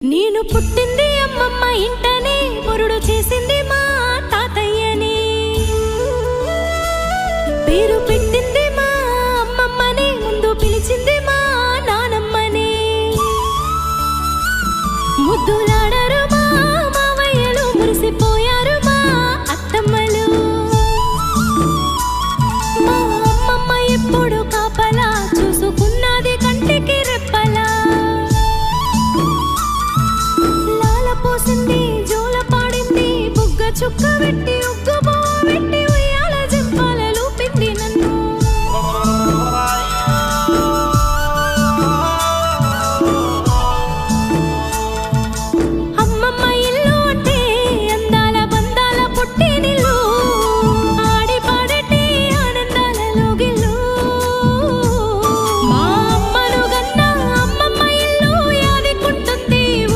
నేను పుట్టింది అమ్మమ్మ ఇంటనే, మురుడు చేసింది మా తాతయ్యని, పేరు పెట్టింది మా అమ్మమ్మని, ముందు పిలిచింది మా నానమ్మని. ముద్దులాడరు మా మావయ్యలు, మురిసిపోయారు మా అత్తమ్మలు. మా అమ్మమ్మ ఎప్పుడు కాపలా చూసుకున్నది కంటికి రెప్పలా. లాల పోసింది, జోల పాడింది, బుగ్గ చుక్క పెట్టి